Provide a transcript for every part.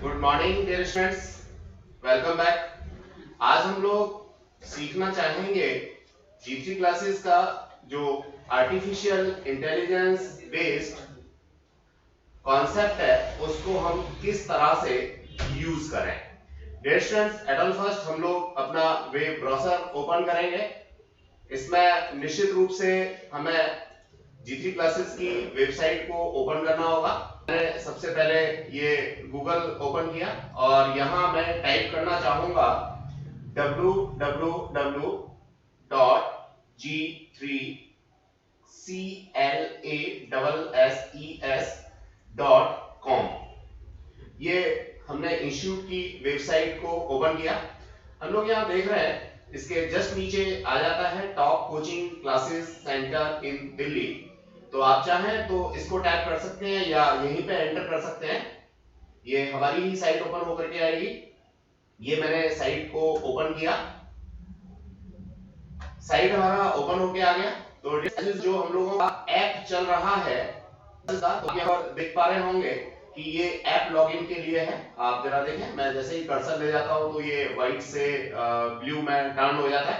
Good morning dear students, welcome back. आज हम लोग सीखना चाहेंगे G3 क्लासेस का जो आर्टिफिशियल इंटेलिजेंस बेस्ड कॉन्सेप्ट है उसको हम किस तरह से यूज करें। Dear students, at all first हम लोग अपना वेब ब्राउज़र ओपन करेंगे। इसमें निश्चित रूप से हमें G3 क्लासेस की वेबसाइट को ओपन करना होगा। मैंने सबसे पहले ये गूगल ओपन किया और यहां मैं टाइप करना चाहूंगा www.g3classes.com। ये हमने इंस्टीट्यूट की वेबसाइट को ओपन किया। हम लोग यहाँ देख रहे हैं इसके जस्ट नीचे आ जाता है टॉप कोचिंग क्लासेस सेंटर इन दिल्ली। तो आप चाहें तो इसको टैप कर सकते हैं या यहीं पे एंटर कर सकते हैं। ये हमारी ही साइट ओपन होकर के आएगी। ये मैंने साइट को ओपन किया, साइट हमारा ओपन होके आ गया। तो जो हम लोगों का ऐप चल रहा है तो यहाँ पर देख पा रहे होंगे कि ये ऐप लॉगिन के लिए है। आप जरा देखें, मैं जैसे ही कर्सर ले जाता हूं तो ये व्हाइट से ब्लू में टर्न हो जाता है।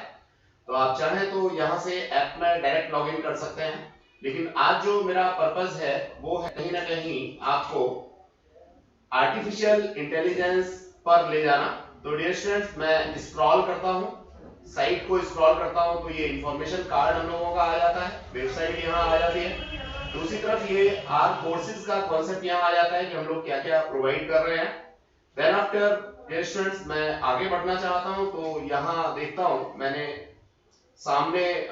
तो आप चाहें तो यहाँ से ऐप में डायरेक्ट लॉगिन कर सकते हैं, लेकिन आज जो मेरा पर्पस है वो है कहीं ना कहीं आपको आर्टिफिशियल इंटेलिजेंस पर ले जाना। तो डियर स्टूडेंट्स, मैं स्क्रॉल करता हूं, साइट को स्क्रॉल करता हूं तो ये इंफॉर्मेशन कार्ड हम लोगों का आ जाता है, वेबसाइट यहां आ जाती है। दूसरी तरफ ये आर कोर्सेज का कॉन्सेप्ट यहां आ जाता है कि हम लोग क्या क्या प्रोवाइड कर रहे हैं। देन आफ्टर डियर स्टूडेंट्स, मैं आगे बढ़ना चाहता हूं तो यहां देखता हूं मैंने सामने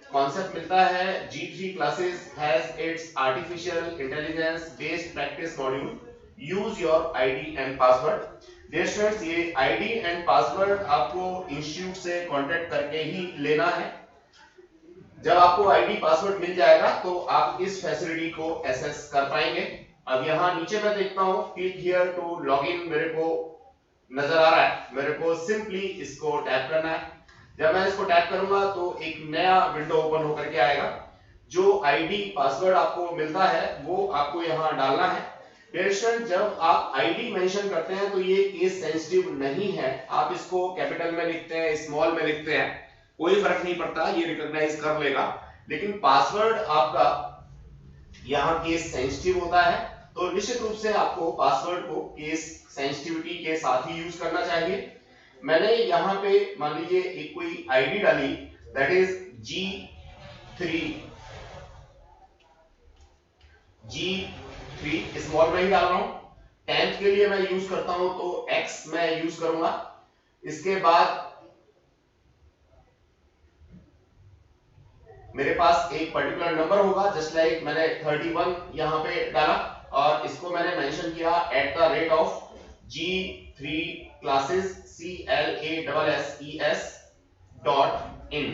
कॉन्सेप्ट मिलता है G3 classes has its artificial intelligence based practice module, use your ID and password. Dear students, ये आईडी एंड पासवर्ड आपको इंस्टीट्यूट से कांटेक्ट करके ही लेना है। जब आपको आईडी पासवर्ड मिल जाएगा तो आप इस फैसिलिटी को एक्सेस कर पाएंगे। अब यहाँ नीचे मैं देखता हूँ क्लिक हियर टू लॉगिन, मेरे को नजर आ रहा है, मेरे को सिंपली इसको टैप करना है। जब मैं इसको टैप करूंगा तो एक नया विंडो ओपन होकर के आएगा। जो आईडी पासवर्ड आपको मिलता है वो आपको यहाँ डालना है। जब आप आईडी मेंशन करते हैं तो ये केस सेंसिटिव नहीं है। आप इसको कैपिटल में लिखते हैं, स्मॉल में लिखते हैं, कोई फर्क नहीं पड़ता, ये रिकॉग्नाइज कर लेगा। लेकिन पासवर्ड आपका यहाँ केस सेंसिटिव होता है, तो निश्चित रूप से आपको पासवर्ड को केस सेंसिटिविटी के साथ ही यूज करना चाहिए। मैंने यहाँ पे मान लीजिए एक कोई आईडी डाली, दैट इज G3 स्मॉल में ही डाल रहा हूं। 10th के लिए मैं यूज करता हूं तो X मैं यूज करूंगा। इसके बाद मेरे पास एक पर्टिकुलर नंबर होगा, जस्ट लाइक मैंने 31 यहाँ पे डाला और इसको मैंने मेंशन किया @G3 classes CLASSES.in।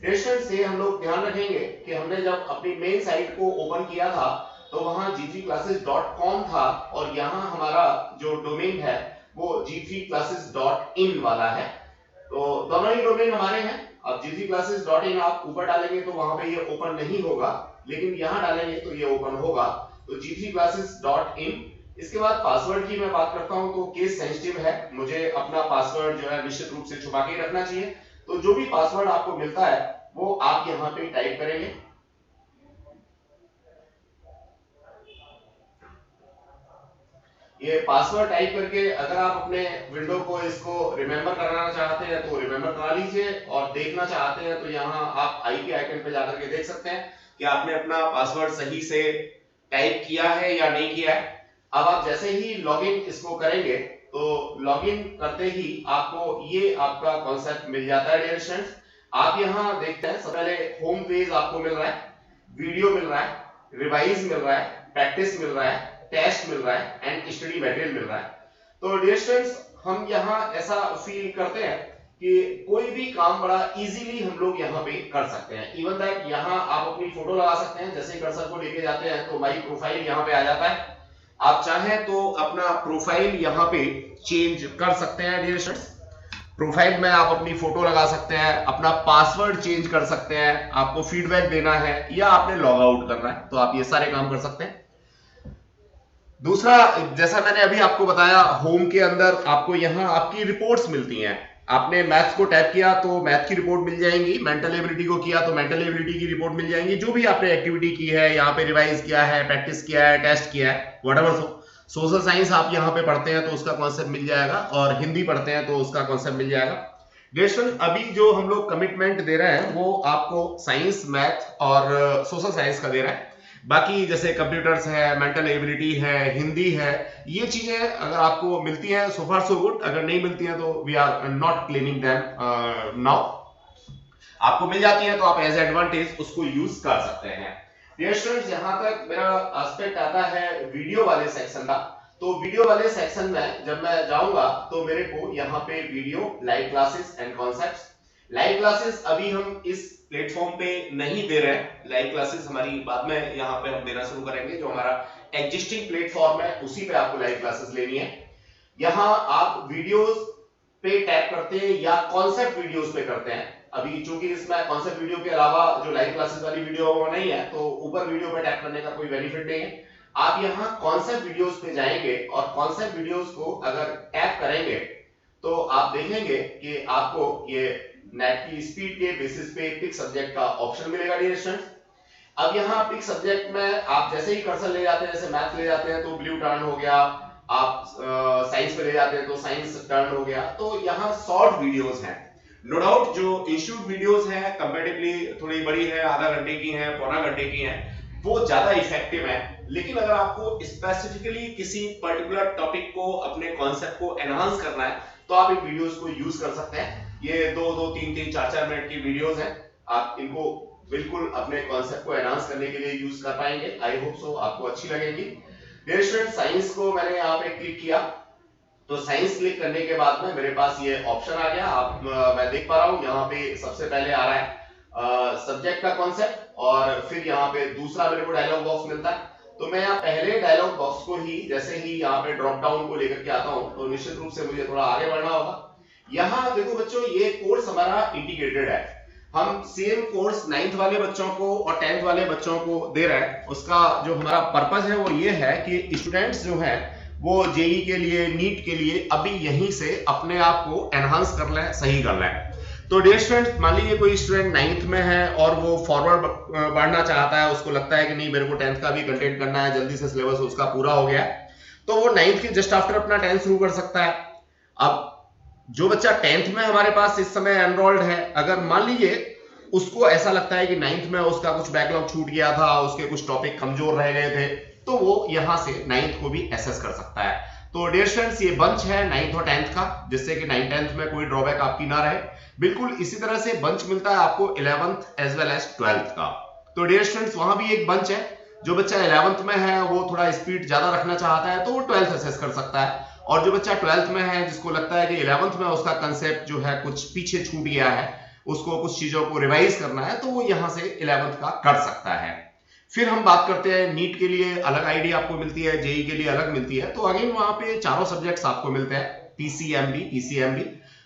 डिस्टेंस से हम लोग ध्यान रखेंगे कि हमने जब अपनी मेन साइट को ओपन किया था तो वहां G3classes.com था और यहाँ हमारा जो डोमेन है वो G3classes.in वाला है। तो दोनों ही डोमेन हमारे हैं। अब G3classes.in आप ऊपर डालेंगे तो वहां पे ये ओपन नहीं होगा, लेकिन यहां डालेंगे तो ये ओपन होगा। तो G3classes.in। इसके बाद पासवर्ड की मैं बात करता हूं तो केस सेंसिटिव है, मुझे अपना पासवर्ड जो है निश्चित रूप से छुपा के रखना चाहिए। तो जो भी पासवर्ड आपको मिलता है वो आप यहां पे टाइप करेंगे। ये पासवर्ड टाइप करके अगर आप अपने विंडो को इसको रिमेंबर कराना चाहते हैं तो रिमेंबर करा लीजिए, और देखना चाहते हैं तो यहाँ आप आई के आइकन पे जाकर के देख सकते हैं कि आपने अपना पासवर्ड सही से टाइप किया है या नहीं किया है। अब आप जैसे ही लॉगिन इसको करेंगे तो लॉगिन करते ही आपको ये आपका कॉन्सेप्ट मिल जाता है। डियर स्टूडेंट्स, आप यहाँ देखते हैं सबसे पहले होम पेज आपको मिल रहा है, वीडियो मिल रहा है, रिवाइज मिल रहा है, प्रैक्टिस मिल रहा है, टेस्ट मिल रहा है एंड स्टडी मटेरियल मिल रहा है। तो डियर स्टूडेंट्स, हम यहाँ ऐसा फील करते हैं कि कोई भी काम बड़ा इजीली हम लोग यहाँ पे कर सकते हैं। इवन दैट यहाँ आप अपनी फोटो लगा सकते हैं, जैसे कर्सर को लेके जाते हैं तो माई प्रोफाइल यहाँ पे आ जाता है। आप चाहें तो अपना प्रोफाइल यहाँ पे चेंज कर सकते हैं। डियर स्टूडेंट्स, प्रोफाइल में आप अपनी फोटो लगा सकते हैं, अपना पासवर्ड चेंज कर सकते हैं, आपको फीडबैक देना है या आपने लॉग आउट करना है तो आप ये सारे काम कर सकते हैं। दूसरा, जैसा मैंने अभी आपको बताया, होम के अंदर आपको यहाँ आपकी रिपोर्ट्स मिलती हैं। आपने मैथ्स को टैप किया तो मैथ की रिपोर्ट मिल जाएंगी, मेंटल एबिलिटी को किया तो मेंटल एबिलिटी की रिपोर्ट मिल जाएंगी, जो भी आपने एक्टिविटी की है, यहाँ पे रिवाइज किया है, प्रैक्टिस किया है, टेस्ट किया है, व्हाटएवर। सोशल साइंस आप यहाँ पे पढ़ते हैं तो उसका कॉन्सेप्ट मिल जाएगा, और हिंदी पढ़ते हैं तो उसका कॉन्सेप्ट मिल जाएगा। डियर अभी जो हम लोग कमिटमेंट दे रहे हैं वो आपको साइंस, मैथ और सोशल साइंस का दे रहा है। बाकी जैसे कंप्यूटर्स है, मेंटल एबिलिटी है, हिंदी है, ये चीजें अगर आपको मिलती हैं सो फार सो गुड, अगर नहीं मिलती हैं तो we are not claiming them now. आपको मिल जाती है तो आप एज एडवांटेज उसको यूज कर सकते हैं। डियर स्टूडेंट्स, यहां तक मेरा एस्पेक्ट आता है वीडियो वाले सेक्शन का। तो वीडियो वाले सेक्शन में जब मैं जाऊंगा तो मेरे को यहाँ पे video, live classes and concepts. Live classes अभी हम इस प्लेटफॉर्म पे नहीं दे रहे हैं, लाइव क्लासेस हमारी बाद में यहाँ पे हम देना शुरू करेंगे। जो हमारा एग्जिस्टिंग प्लेटफॉर्म है उसी पे आपको लाइव क्लासेस लेनी है। यहाँ आप वीडियोस पे टैप करते हैं या कॉन्सेप्ट वीडियोस पे करते हैं। अभी चूंकि इसमें कॉन्सेप्ट वीडियो के अलावा जो लाइव क्लासेस वाली वीडियो वो नहीं है, तो ऊपर वीडियो पे टैप करने का कोई बेनिफिट नहीं है। आप यहाँ कॉन्सेप्ट वीडियोस पे जाएंगे और कॉन्सेप्ट वीडियोस को अगर टैप करेंगे तो आप देखेंगे कि आपको ये नेट की स्पीड के बेसिस पे पिक सब्जेक्ट का ऑप्शन मिलेगा। डियर स्टूडेंट्स, अब यहाँ पिक सब्जेक्ट में आप जैसे ही कर्सर ले जाते हैं, जैसे मैथ ले जाते हैं तो ब्लू टर्न हो गया, आप साइंस पे ले जाते हैं तो साइंस टर्न हो गया। तो यहाँ शॉर्ट वीडियोस हैं। नो डाउट जो इंस्टीट्यूट वीडियोस हैं कंपैरेटिवली थोड़ी बड़ी है, आधा घंटे की है, पौना घंटे की है, वो ज्यादा इफेक्टिव है। लेकिन अगर आपको स्पेसिफिकली किसी पर्टिकुलर टॉपिक को, अपने कॉन्सेप्ट को एनहांस करना है तो आप इन वीडियोस को यूज कर सकते हैं। ये 2-2, 3-3, 4-4 मिनट की वीडियोस हैं। आप इनको बिल्कुल अपने कॉन्सेप्ट को एनहांस करने के लिए यूज कर पाएंगे। आई होप सो आपको अच्छी लगेगी। डियर स्टूडेंट, साइंस को मैंने यहाँ पे क्लिक किया तो साइंस क्लिक करने के बाद में मेरे पास ये ऑप्शन आ गया। आप मैं देख पा रहा हूँ यहाँ पे सबसे पहले आ रहा है सब्जेक्ट का कॉन्सेप्ट, और फिर यहाँ पे दूसरा मेरे को डायलॉग बॉक्स मिलता है। तो मैं यहाँ पहले डायलॉग बॉक्स को ही, जैसे ही यहाँ पे ड्रॉप डाउन को लेकर के आता हूँ तो निश्चित रूप से मुझे थोड़ा आगे बढ़ना होगा। यहाँ देखो बच्चों, ये कोर्स हमारा इंटीग्रेटेड है। हम सेम कोर्स 9th वाले बच्चों को और 10th वाले बच्चों को दे रहे हैं। उसका जो हमारा पर्पस है वो ये है कि स्टूडेंट्स जो हैं वो जेई के लिए, नीट के लिए अभी यहीं से अपने आप को एनहांस कर लें, सही कर लें। तो डियर स्टूडेंट, मान लीजिए कोई स्टूडेंट 9th में है और वो फॉरवर्ड बढ़ना चाहता है, उसको लगता है कि नहीं मेरे को 10th का भी कंटेंट करना है, जल्दी से सिलेबस उसका पूरा हो गया है, तो वो 9th के जस्ट आफ्टर अपना 10th शुरू कर सकता है। अब जो बच्चा 10th में हमारे पास इस समय एनरोल्ड है, अगर मान लीजिए उसको ऐसा लगता है कि 9th में उसका कुछ बैकलॉग छूट गया था, उसके कुछ टॉपिक कमजोर रह गए थे, तो वो यहां से 9th को भी एसेस कर सकता है। तो डियर स्टूडेंट्स, ये बंच है 9th और 10th का, जिससे कि 9th 10th में कोई ड्रॉबैक आपकी ना रहे। बिल्कुल इसी तरह से बंच मिलता है आपको 11th as well as 12th का। तो डियर स्टूडेंट्स, वहां भी एक बंच है। जो बच्चा 11th में है वो थोड़ा स्पीड ज्यादा रखना चाहता है तो वो 12th एसेस कर सकता है, और जो बच्चा 12th में है जिसको लगता है कि 11th में उसका कंसेप्ट जो है कुछ पीछे छूट गया है, उसको कुछ चीजों को रिवाइज करना है, तो वो यहां से 11th का कर सकता है। फिर हम बात करते हैं नीट के लिए अलग आईडी आपको मिलती है, जेई के लिए अलग मिलती है। तो अगेन वहां पे चारों सब्जेक्ट्स आपको मिलते हैं, पीसीएमबी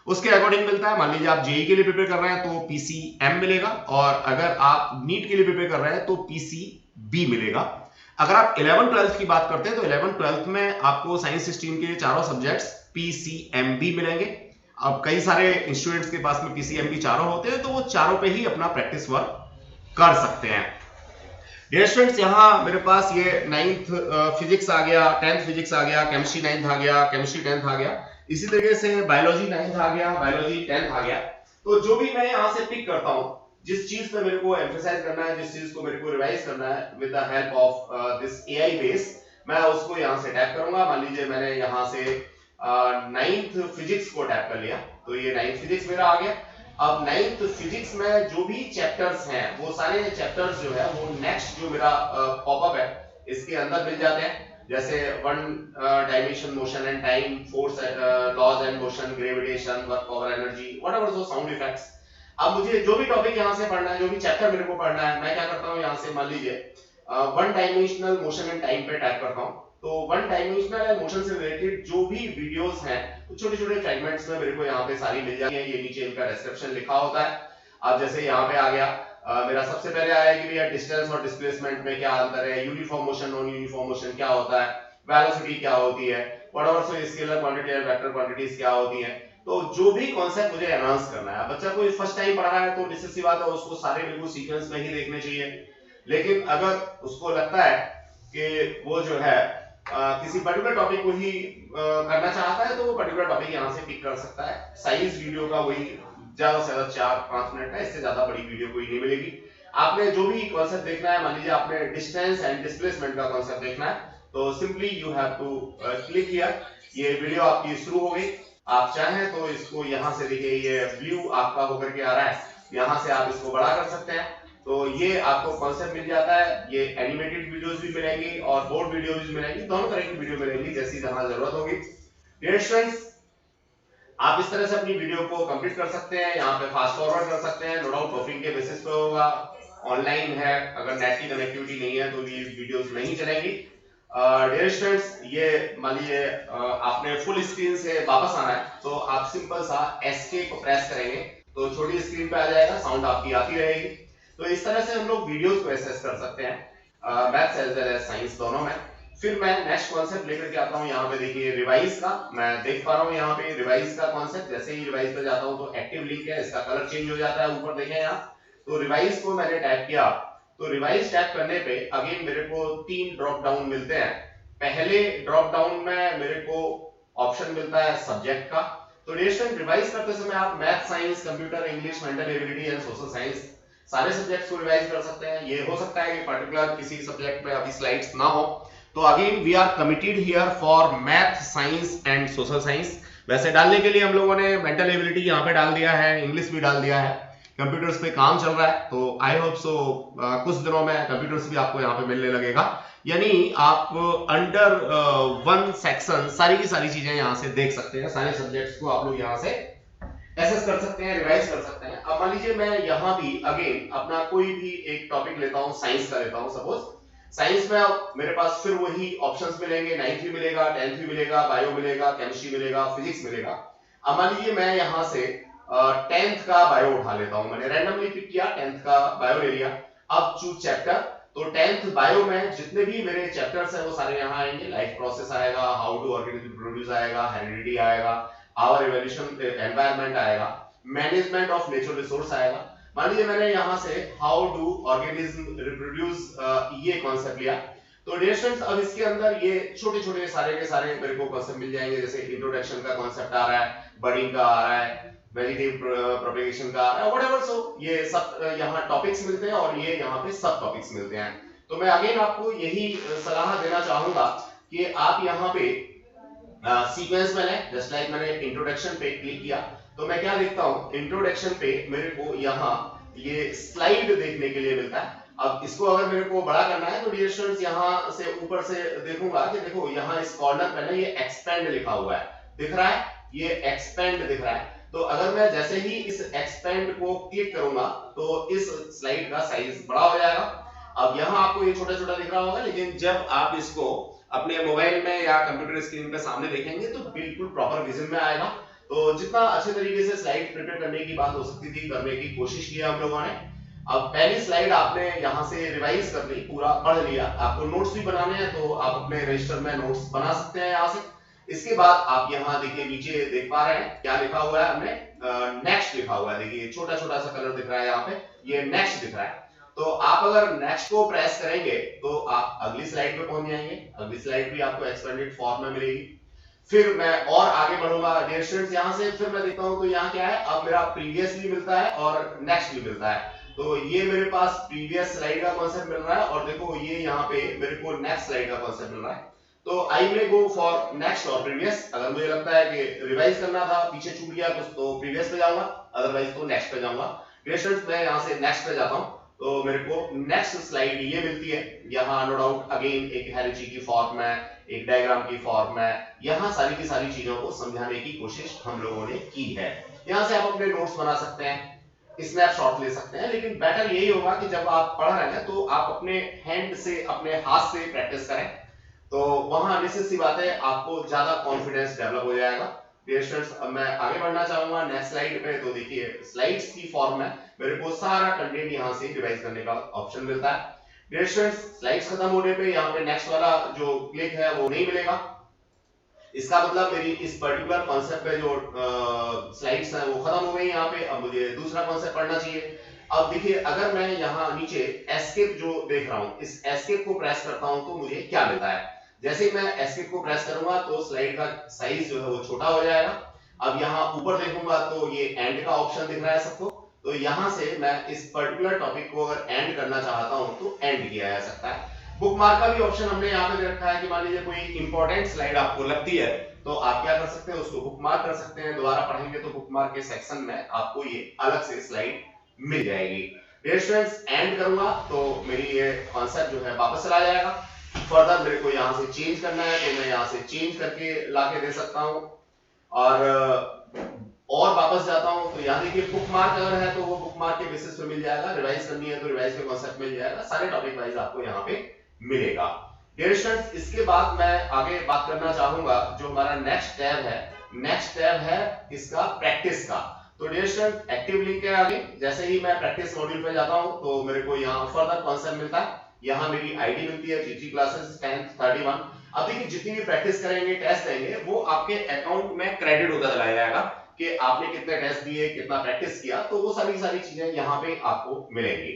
उसके अकॉर्डिंग मिलता है। मान लीजिए आप जेई के लिए प्रिपेयर कर रहे हैं तो पीसीएम मिलेगा, और अगर आप नीट के लिए प्रिपेयर कर रहे हैं तो पीसीबी मिलेगा। अगर आप 11th-12th की बात करते हैं तो 11th-12th में आपको साइंस स्ट्रीम के चारों सब्जेक्ट्स पीसीएमबी मिलेंगे। अब कई सारे स्टूडेंट्स के पास में पीसीएमबी चारों होते हैं तो वो चारों पे ही अपना प्रैक्टिस वर्क कर सकते हैं। डियर स्टूडेंट्स, यहाँ मेरे पास ये 9th फिजिक्स आ गया, 10th फिजिक्स आ गया, केमिस्ट्री 9th आ गया, केमिस्ट्री 10th आ गया, इसी तरीके से बायोलॉजी 9th आ गया, बायोलॉजी 10th आ गया। तो जो भी मैं यहाँ से पिक करता हूँ, जिस चीज पे मेरे को एम्फसाइज करना है, जिस चीज को मेरे को रिवाइज करना है with the help of this AI base, मैं उसको यहाँ से टैप करूंगा। मान लीजिए मैंने यहाँ से 9th फिजिक्स को टैप कर लिया तो ये 9th फिजिक्स मेरा आ गया। अब 9th फिजिक्स में जो भी चैप्टर्स हैं वो सारे चैप्टर्स जो है वो नेक्स्ट जो मेरा पॉपअप है इसके अंदर मिल जाते हैं। जैसे one dimension motion and time, force laws and motion, gravitation, work power, energy, whatever दो साउंड इफेक्ट्स। अब मुझे जो भी टॉपिक यहाँ से पढ़ना है, जो भी चैप्टर मेरे को पढ़ना है, मैं क्या करता हूँ यहाँ से मान लीजिए one dimensional motion and time पे टैप करता हूँ। तो वन डायमेंशनल एंड मोशन से रिलेटेड जो भी वीडियोस हैं छोटे छोटे फ्रेगमेंट्स में मेरे को यहाँ पे सारी मिल जाती है। ये नीचे इनका डिस्क्रिप्शन लिखा होता है। अब जैसे यहाँ पे आ गया मेरा सबसे पहले आया कि भैया डिस्टेंस और डिस्प्लेसमेंट में क्या अंतर है, uniform motion, non uniform motion क्या होता है, वेलोसिटी क्या होती है, व्हाटएवर सो स्केलर क्वांटिटी और वेक्टर क्वांटिटीज क्या होती हैं। तो जो भी कॉन्सेप्ट मुझे एनहांस करना है, बच्चा कोई फर्स्ट टाइम पढ़ रहा है तो निश्चित सी बात है उसको सारे बिल्कुल सीक्वेंस में ही देखने चाहिए। लेकिन अगर उसको लगता है कि वो जो है किसी पर्टिकुलर टॉपिक को ही करना चाहता है तो वो पर्टिकुलर टॉपिक यहाँ से पिक कर सकता है। साइज वीडियो का वही ज्यादा से ज्यादा 4-5 मिनट है, इससे ज्यादा बड़ी वीडियो कोई नहीं मिलेगी। आपने जो भी कॉन्सेप्ट देखना है, मान लीजिए आपने डिस्टेंस एंड डिस्प्लेसमेंट का कॉन्सेप्ट देखना है, तो simply you have to click here. ये वीडियो आपकी शुरू हो गई। आप चाहें तो इसको यहाँ से देखिए, ये ब्लू आपका होकर के आ रहा है, यहाँ से आप इसको बड़ा कर सकते हैं। तो ये आपको कॉन्सेप्ट मिल जाता है। ये एनिमेटेड वीडियोस भी मिलेंगी और बोर्ड वीडियोस भी मिलेंगी, दोनों तरह की वीडियो मिलेंगी जैसी जहां जरूरत होगी। डियर स्टूडेंट्स, आप इस तरह से अपनी वीडियो को कंप्लीट कर सकते हैं, यहाँ पे फास्ट फॉरवर्ड कर सकते हैं। नो डाउट बफरिंग के बेसिस पे होगा, ऑनलाइन है, अगर नेट की कनेक्टिविटी नहीं है तो ये वीडियोस नहीं चलेंगी। डियर स्टूडेंट्स, ये मान लीजिए आपने फुल स्क्रीन से वापस आना है तो आप सिंपल सा एस्केप को प्रेस करेंगे तो छोटी स्क्रीन पे आ जाएगा, साउंड आपकी आती रहेगी। तो इस तरह से हम लोग वीडियोस को एसेस कर सकते हैं maths as well as science दोनों में। फिर मैं नेक्स्ट कॉन्सेप्ट लेकर के आता हूँ, यहाँ पे देखिए रिवाइज का, मैं देख पा रहा हूँ यहाँ पे रिवाइज का कॉन्सेप्ट। जैसे ही रिवाइज पे जाता हूँ तो एक्टिव लिंक है, इसका कलर चेंज हो जाता है, ऊपर देखें यहाँ। तो रिवाइज को मैंने टैप किया, तो रिवाइज टैप करने पे अगेन मेरे को 3 ड्रॉप डाउन मिलते हैं। पहले ड्रॉप डाउन में मेरे को ऑप्शन मिलता है सब्जेक्ट का। तो रिवाइज करते समय आप math, science, computer, English, mental ability and social science सारे सब्जेक्ट्स को रिवाइज कर सकते हैं। ये हो सकता है कि पर्टिकुलर किसी सब्जेक्ट में अभी स्लाइड्स ना हो, तो again we are committed here for math, science and social science. वैसे डालने के लिए हम लोगों ने मेंटल एबिलिटी यहाँ पे डाल दिया है, इंग्लिश भी डाल दिया है, कंप्यूटर्स पे काम चल रहा है, तो आई होप सो कुछ दिनों में कंप्यूटर्स भी आपको यहाँ पे मिलने लगेगा। यानी आप अंडर 1 सेक्शन सारी की सारी चीजें यहाँ से देख सकते हैं, सारे सब्जेक्ट्स को आप लोग यहाँ से एसेस कर सकते हैं, रिवाइज कर सकते हैं। अब मान लीजिए मैं यहाँ भी अगेन अपना कोई भी एक टॉपिक लेता हूँ, साइंस का लेता हूँ सपोज। साइंस में मेरे पास फिर वही ऑप्शंस मिलेंगे, 9th भी मिलेगा, 10th भी मिलेगा, बायो मिलेगा, केमिस्ट्री मिलेगा, फिजिक्स मिलेगा। अब मान लीजिए मैं यहाँ से 10th का बायो उठा लेता हूँ, मैंने रैंडमली पिक किया, 10th का बायो ले लिया। अब चूज चैप्टर, तो 10th बायो में जितने भी मेरे चैप्टर्स हैं वो सारे यहाँ आएंगे। लाइफ प्रोसेस आएगा, हाउ टू ऑर्गेनिज्म रिप्रोड्यूस आएगा, हेरिडिटी आएगा, आवर इवोल्यूशन, एनवायरनमेंट आएगा, मैनेजमेंट ऑफ नेचुरल रिसोर्स आएगा। मान लीजिए मैंने यहाँ से हाउ डू ऑर्गेनिज्म रिप्रोड्यूस ये कॉन्सेप्ट लिया। तो डियर स्टूडेंट्स, अब इसके अंदर ये छोटे छोटे सारे के सारे मेरे को कॉन्सेप्ट मिल जाएंगे। जैसे इंट्रोडक्शन का कॉन्सेप्ट आ रहा है, बर्डिंग का आ रहा है, वेजिटेटिव प्रोपेगेशन का आ रहा है, व्हाटएवर सो ये सब यहाँ टॉपिक्स मिलते हैं और ये यहाँ पे सब टॉपिक्स मिलते हैं। तो मैं अगेन आपको यही सलाह देना चाहूंगा कि आप यहाँ पे सीक्वेंस में लें। जस्ट लाइक मैंने इंट्रोडक्शन पे क्लिक किया तो मैं क्या देखता हूँ, इंट्रोडक्शन पे मेरे को यहाँ ये स्लाइड देखने के लिए मिलता है। अब इसको अगर मेरे को बड़ा करना है तो डियर स्टूडेंट्स यहाँ से ऊपर से देखूंगा कि देखो यहाँ इस कॉर्नर पे ना ये एक्सपेंड लिखा हुआ है, दिख रहा है, ये एक्सपेंड दिख रहा है। तो अगर मैं जैसे ही इस एक्सपेंड को क्लिक करूंगा तो इस स्लाइड का साइज बड़ा हो जाएगा। अब यहाँ आपको ये छोटा छोटा दिख रहा होगा, लेकिन जब आप इसको अपने मोबाइल में या कंप्यूटर स्क्रीन पे सामने देखेंगे तो बिल्कुल प्रॉपर विजन में आएगा। तो जितना अच्छे तरीके से स्लाइड प्रिपेयर करने की बात हो सकती थी करने की कोशिश की हम लोगों ने। अब पहली स्लाइड आपने यहाँ से रिवाइज कर ली, पूरा पढ़ लिया, आपको नोट्स भी बनाने हैं तो आप अपने रजिस्टर में नोट्स बना सकते हैं यहाँ से। इसके बाद आप यहाँ देखिए नीचे देख पा रहे हैं क्या लिखा हुआ है, हमने नेक्स्ट लिखा हुआ है। देखिए छोटा छोटा सा कलर दिख रहा है यहाँ पे, ये नेक्स्ट दिख रहा है। तो आप अगर नेक्स्ट को प्रेस करेंगे तो आप अगली स्लाइड पे पहुंच जाएंगे। अगली स्लाइड भी आपको एक्सपेंडेड फॉर्म में मिलेगी। फिर मैं और आगे बढ़ूंगा डियर स्टूडेंट्स, यहाँ से फिर मैं देखता हूँ तो यहाँ क्या है, अब मेरा प्रीवियस भी मिलता है और नेक्स्ट भी मिलता है। तो ये मेरे पास प्रीवियस स्लाइड का कॉन्सेप्ट मिल रहा है और देखो ये यहाँ पे मेरे को नेक्स्ट स्लाइड का कॉन्सेप्ट मिल रहा है। तो आई मे गो फॉर नेक्स्ट और प्रीवियस। अगर मुझे लगता है कि रिवाइज करना था, पीछे छूट गया कुछ, तो प्रीवियस पे जाऊंगा, अदरवाइज तो नेक्स्ट पे जाऊंगा। डियर स्टूडेंट्स, मैं यहाँ से नेक्स्ट पे जाता हूँ तो मेरे को नेक्स्ट स्लाइड ये मिलती है। यहाँ नो डाउट अगेन एक हेरिची की फॉर्म में, एक डायग्राम की फॉर्म में, यहाँ सारी की सारी चीजों को समझाने की कोशिश हम लोगों ने की है। यहाँ से आप अपने नोट्स बना सकते हैं, स्नैपशॉट ले सकते हैं, लेकिन बेटर यही होगा कि जब आप पढ़ रहे हैं तो आप अपने हैंड से, अपने हाथ से प्रैक्टिस करें, तो वहां निश्चित सी बात है आपको ज्यादा कॉन्फिडेंस डेवलप हो जाएगा। डियर स्टूडेंट्स, अब मैं आगे बढ़ना चाहूंगा नेक्स्ट स्लाइड पे। तो देखिए स्लाइड्स की फॉर्म में मेरे को सारा कंटेंट यहाँ से रिवाइज करने का ऑप्शन मिलता है। डियर स्टूडेंट्स, स्लाइड्स खत्म होने पे यहाँ पे नेक्स्ट वाला जो क्लिक है वो नहीं मिलेगा। इसका मतलब मेरी इस पर्टिकुलर कॉन्सेप्ट पे जो स्लाइड्स हैं वो खत्म हो गई यहाँ पे। अब मुझे दूसरा कॉन्सेप्ट पढ़ना चाहिए। अब देखिए, अगर मैं यहाँ नीचे एस्केप जो देख रहा हूँ, इस एस्केप को प्रेस करता हूँ तो मुझे क्या मिलता है। जैसे ही मैं एस्केप को प्रेस करूंगा तो स्लाइड का साइज जो है वो छोटा हो जाएगा। अब यहाँ ऊपर देखूंगा तो ये एंड का ऑप्शन दिख रहा है सबको। तो यहाँ से मैं इस पर्टिकुलर टॉपिक को अगर एंड करना चाहता हूँ तो एंड किया जा सकता है। बुकमार्क का भी ऑप्शन हमने यहाँ पे दे रखा है कि मान लीजिए कोई इंपॉर्टेंट स्लाइड आपको लगती है तो आप क्या कर सकते हैं, उसको बुकमार्क कर सकते हैं। दोबारा पढ़ेंगे तो बुकमार्क के सेक्शन में आपको ये अलग से स्लाइड मिल जाएगी। डियर स्टूडेंट्स, एंड करूंगा तो मेरी ये कॉन्सेप्ट जो है वापस चला जाएगा। फर्दर मेरे को यहाँ से चेंज करना है तो मैं यहाँ से चेंज करके लाके दे सकता हूँ। और वापस जाता हूं तो यहाँ देखिए बुकमार्क अगर है तो वो बुकमार्क के बेसिस पे मिल जाएगा। रिवाइज करनी है तो रिवाइज के कॉन्सेप्ट मिल जाएगा। सारे टॉपिक वाइज आपको यहाँ पे मिलेगा। डियर स्टूडेंट्स, इसके बाद मैं आगे बात करना चाहूंगा जो हमारा नेक्स्ट टैब है। नेक्स्ट टैब है इसका प्रैक्टिस का। तो डियर स्टूडेंट, एक्टिव लिंक है आगे। जैसे ही मैं प्रैक्टिस मॉड्यूल पे जाता हूं तो मेरे को यहाँ फर्दर कॉन्सेप्ट मिलता है। यहाँ मेरी आईडी मिलती है G3 क्लासेस 10th 31। अब देखिए, जितनी भी प्रैक्टिस करेंगे, टेस्ट देंगे, वो आपके अकाउंट में क्रेडिट होता चला जाएगा कि आपने कितने टेस्ट दिए, कितना प्रैक्टिस किया। तो वो सारी चीजें यहाँ पे आपको मिलेंगी।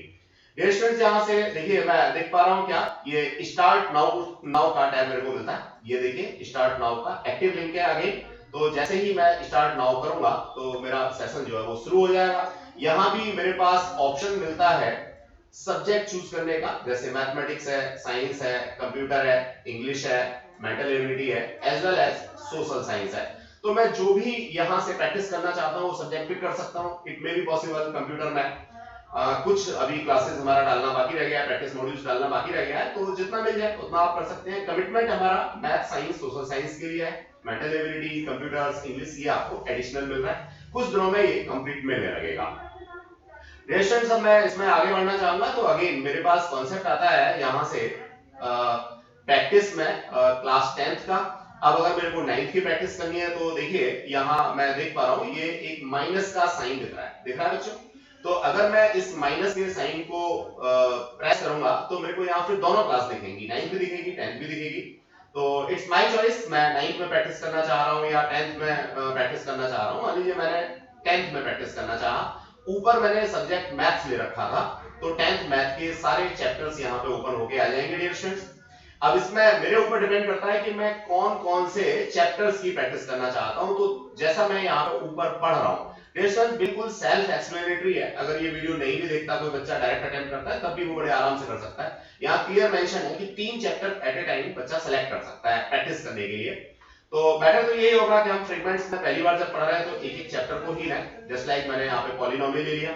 डियर स्टूडेंट्स, यहाँ से देखिए मैं देख पा रहा हूँ क्या, ये स्टार्ट नाउ का टैब मेरे को मिलता है। ये देखिए स्टार्ट नाउ का एक्टिव लिंक है आगे। तो जैसे ही मैं स्टार्ट नाउ करूंगा तो मेरा सेशन जो है वो शुरू हो जाएगा। यहाँ भी मेरे पास ऑप्शन मिलता है सब्जेक्ट चूज करने का। जैसे मैथमेटिक्स है, साइंस है, कंप्यूटर है, इंग्लिश है, मेंटल एबिलिटी है, as well as social science है। तो मैं जो भी यहाँ से प्रैक्टिस करना चाहता हूँ वो सब्जेक्ट पिक कर सकता हूँ। It may be possible computer में कुछ अभी क्लासेस हमारा डालना बाकी रह गया है, प्रैक्टिस मॉड्यूल्स डालना बाकी रह गया है। तो जितना मिल जाए उतना आप कर सकते हैं। कमिटमेंट हमारा मैथ, साइंस, सोशल साइंस के लिए है। मेंटल एबिलिटी, कंप्यूटर्स, इंग्लिश ये आपको एडिशनल मिल रहा है। कुछ दिनों में ये कंप्लीट मिलने लगेगा। रेस्टोरेंट सब मैं इसमें आगे बढ़ना चाहूंगा। तो अगेन मेरे पास कॉन्सेप्ट आता है यहाँ से प्रैक्टिस में क्लास 10th का। अब अगर मेरे को 9th की प्रैक्टिस करनी है तो देखिए यहाँ मैं देख पा रहा हूँ ये एक माइनस का साइन दिख रहा है बच्चों। तो अगर मैं इस माइनस के साइन को प्रेस करूंगा तो मेरे को यहाँ फिर दोनों क्लास दिखेंगी, 9th भी दिखेगी, 10th भी दिखेगी। तो इट्स माय चॉइस, मैं 9th में प्रैक्टिस करना चाह रहा हूँ या 10th में प्रैक्टिस करना चाह रहा हूँ। मान लीजिए मैंने 10th में प्रैक्टिस करना चाहा। ऊपर मैंने सब्जेक्ट मैथ्स ले रखा था तो 10th मैथ के सारे चैप्टर्स यहाँ पे ओपन होके आ जाएंगे डियर स्टूडेंट्स। अब इसमें मेरे ऊपर डिपेंड करता है कि मैं कौन कौन से चैप्टर्स की प्रैक्टिस करना चाहता हूं। तो जैसा मैं यहाँ पे ऊपर पढ़ रहा हूँ, बिल्कुल सेल्फ एक्सप्लेनेटरी है। अगर ये वीडियो नहीं भी देखता कोई बच्चा, डायरेक्ट अटेम्प्ट करता है, तब भी वो बड़े आराम से कर सकता है। यहाँ क्लियर मेंशन है कि 3 चैप्टर एट ए टाइम बच्चा सेलेक्ट कर सकता है प्रैक्टिस करने के लिए। तो बेटर तो यही होगा कि हम फ्रेगमेंट्स में पहली बार जब पढ़ रहे हैं तो एक एक चैप्टर को ही लें। जस्ट लाइक मैंने यहाँ पे पॉलिनोमियल ले लिया,